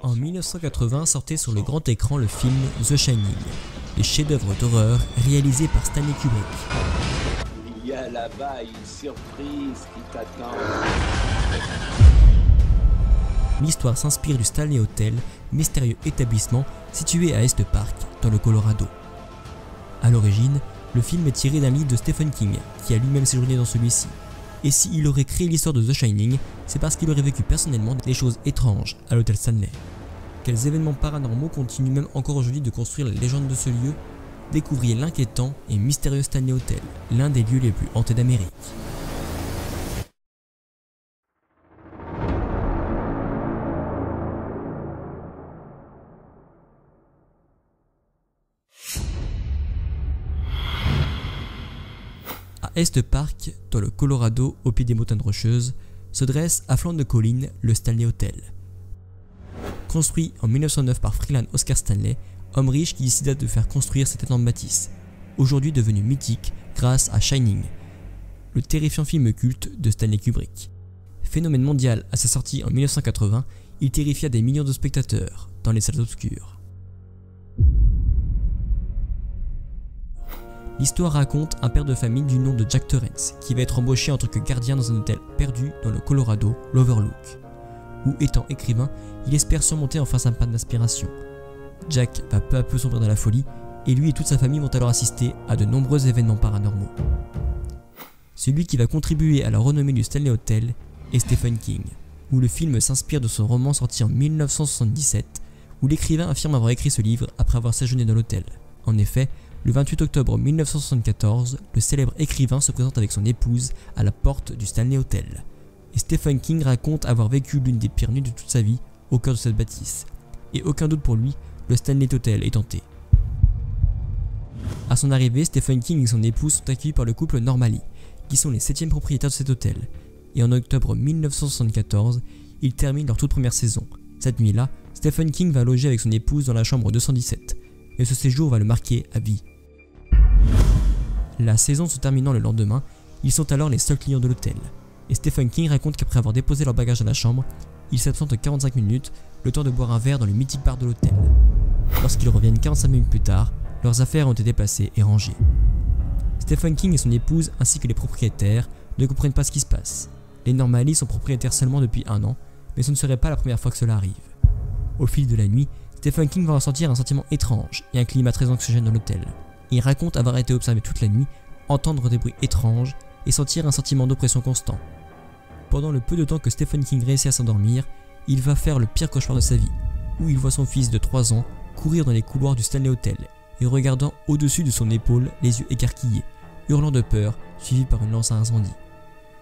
En 1980 sortait sur le grand écran le film The Shining, le chef-d'œuvre d'horreur réalisé par Stanley Kubrick. Il y a là-bas une surprise qui t'attend. L'histoire s'inspire du Stanley Hotel, mystérieux établissement situé à Est Park, dans le Colorado. A l'origine, le film est tiré d'un livre de Stephen King, qui a lui-même séjourné dans celui-ci. Et s'il aurait créé l'histoire de The Shining, c'est parce qu'il aurait vécu personnellement des choses étranges à l'hôtel Stanley. Quels événements paranormaux continuent même encore aujourd'hui de construire la légende de ce lieu? Découvrez l'inquiétant et mystérieux Stanley Hotel, l'un des lieux les plus hantés d'Amérique. À Est Park, dans le Colorado, au pied des montagnes rocheuses, se dresse à flanc de colline le Stanley Hotel. Construit en 1909 par Freeland Oscar Stanley, homme riche qui décida de faire construire cette énorme bâtisse, aujourd'hui devenu mythique grâce à Shining, le terrifiant film culte de Stanley Kubrick. Phénomène mondial à sa sortie en 1980, il terrifia des millions de spectateurs dans les salles obscures. L'histoire raconte un père de famille du nom de Jack Torrance qui va être embauché en tant que gardien dans un hôtel perdu dans le Colorado, l'Overlook, où étant écrivain, il espère surmonter enfin sa panne d'inspiration. Jack va peu à peu sombrer dans la folie et lui et toute sa famille vont alors assister à de nombreux événements paranormaux. Celui qui va contribuer à la renommée du Stanley Hotel est Stephen King, où le film s'inspire de son roman sorti en 1977, où l'écrivain affirme avoir écrit ce livre après avoir séjourné dans l'hôtel. En effet, le 28 octobre 1974, le célèbre écrivain se présente avec son épouse à la porte du Stanley Hotel. Et Stephen King raconte avoir vécu l'une des pires nuits de toute sa vie au cœur de cette bâtisse. Et aucun doute pour lui, le Stanley Hotel est hanté. À son arrivée, Stephen King et son épouse sont accueillis par le couple Normally, qui sont les 7e propriétaires de cet hôtel. Et en octobre 1974, ils terminent leur toute première saison. Cette nuit-là, Stephen King va loger avec son épouse dans la chambre 217. Et ce séjour va le marquer à vie. La saison se terminant le lendemain, ils sont alors les seuls clients de l'hôtel. Et Stephen King raconte qu'après avoir déposé leur bagage dans la chambre, ils s'absentent 45 minutes, le temps de boire un verre dans le mythique bar de l'hôtel. Lorsqu'ils reviennent 45 minutes plus tard, leurs affaires ont été placées et rangées. Stephen King et son épouse ainsi que les propriétaires ne comprennent pas ce qui se passe. Les Normally sont propriétaires seulement depuis 1 an, mais ce ne serait pas la première fois que cela arrive. Au fil de la nuit, Stephen King va ressentir un sentiment étrange et un climat très anxiogène dans l'hôtel. Il raconte avoir été observé toute la nuit, entendre des bruits étranges et sentir un sentiment d'oppression constant. Pendant le peu de temps que Stephen King réussit à s'endormir, il va faire le pire cauchemar de sa vie, où il voit son fils de 3 ans courir dans les couloirs du Stanley Hotel et regardant au-dessus de son épaule les yeux écarquillés, hurlant de peur, suivi par une lance à incendie.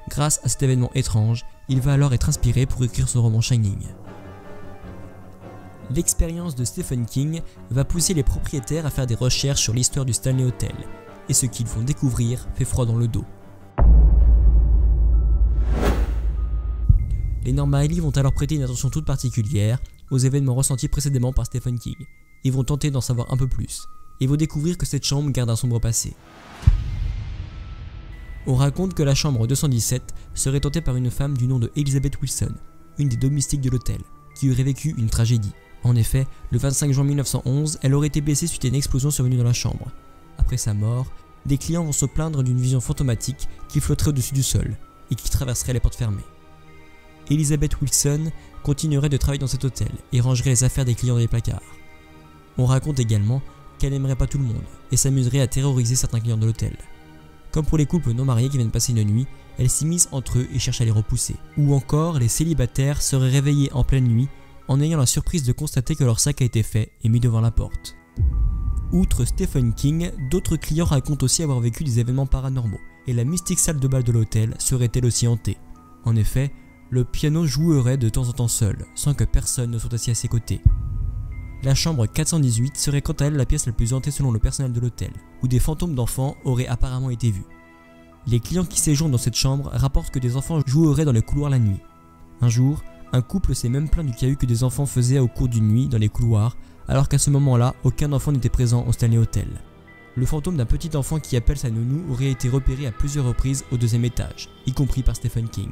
Grâce à cet événement étrange, il va alors être inspiré pour écrire son roman Shining. L'expérience de Stephen King va pousser les propriétaires à faire des recherches sur l'histoire du Stanley Hotel, et ce qu'ils vont découvrir fait froid dans le dos. Les Normally vont alors prêter une attention toute particulière aux événements ressentis précédemment par Stephen King, et vont tenter d'en savoir un peu plus, et vont découvrir que cette chambre garde un sombre passé. On raconte que la chambre 217 serait hantée par une femme du nom de Elizabeth Wilson, une des domestiques de l'hôtel, qui aurait vécu une tragédie. En effet, le 25 juin 1911, elle aurait été blessée suite à une explosion survenue dans la chambre. Après sa mort, des clients vont se plaindre d'une vision fantomatique qui flotterait au-dessus du sol et qui traverserait les portes fermées. Elizabeth Wilson continuerait de travailler dans cet hôtel et rangerait les affaires des clients dans les placards. On raconte également qu'elle n'aimerait pas tout le monde et s'amuserait à terroriser certains clients de l'hôtel. Comme pour les couples non mariés qui viennent passer une nuit, elle s'immisce entre eux et cherche à les repousser. Ou encore, les célibataires seraient réveillés en pleine nuit en ayant la surprise de constater que leur sac a été fait et mis devant la porte. Outre Stephen King, d'autres clients racontent aussi avoir vécu des événements paranormaux, et la mystique salle de bal de l'hôtel serait elle aussi hantée. En effet, le piano jouerait de temps en temps seul, sans que personne ne soit assis à ses côtés. La chambre 418 serait quant à elle la pièce la plus hantée selon le personnel de l'hôtel, où des fantômes d'enfants auraient apparemment été vus. Les clients qui séjournent dans cette chambre rapportent que des enfants joueraient dans les couloirs la nuit. Un jour, un couple s'est même plaint du caillou que des enfants faisaient au cours d'une nuit dans les couloirs, alors qu'à ce moment-là, aucun enfant n'était présent au Stanley Hotel. Le fantôme d'un petit enfant qui appelle sa nounou aurait été repéré à plusieurs reprises au 2e étage, y compris par Stephen King.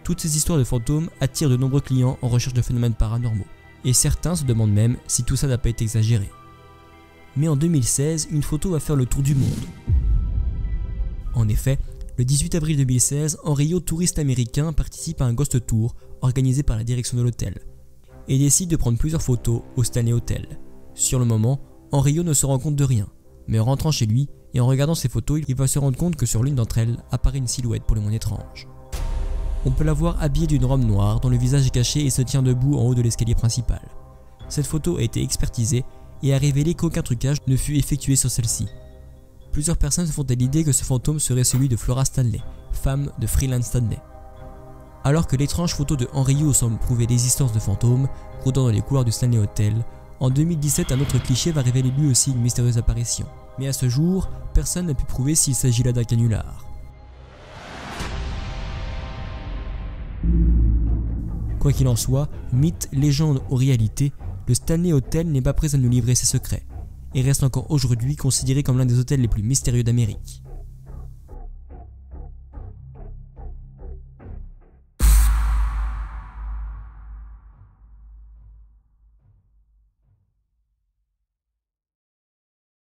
Toutes ces histoires de fantômes attirent de nombreux clients en recherche de phénomènes paranormaux. et certains se demandent même si tout ça n'a pas été exagéré. Mais en 2016, une photo va faire le tour du monde. En effet, le 18 avril 2016, Henriot, touriste américain, participe à un ghost tour organisé par la direction de l'hôtel et décide de prendre plusieurs photos au Stanley Hotel. Sur le moment, Henriot ne se rend compte de rien, mais en rentrant chez lui et en regardant ses photos, il va se rendre compte que sur l'une d'entre elles apparaît une silhouette pour le moins étrange. On peut la voir habillée d'une robe noire dont le visage est caché et se tient debout en haut de l'escalier principal. Cette photo a été expertisée et a révélé qu'aucun trucage ne fut effectué sur celle-ci. Plusieurs personnes se font à l'idée que ce fantôme serait celui de Flora Stanley, femme de Freeland Stanley. Alors que l'étrange photo de Henriot semble prouver l'existence de fantômes rôdant dans les couloirs du Stanley Hotel, en 2017 un autre cliché va révéler lui aussi une mystérieuse apparition. Mais à ce jour, personne n'a pu prouver s'il s'agit là d'un canular. Quoi qu'il en soit, mythe, légende ou réalité, le Stanley Hotel n'est pas prêt à nous livrer ses secrets, et reste encore aujourd'hui considéré comme l'un des hôtels les plus mystérieux d'Amérique.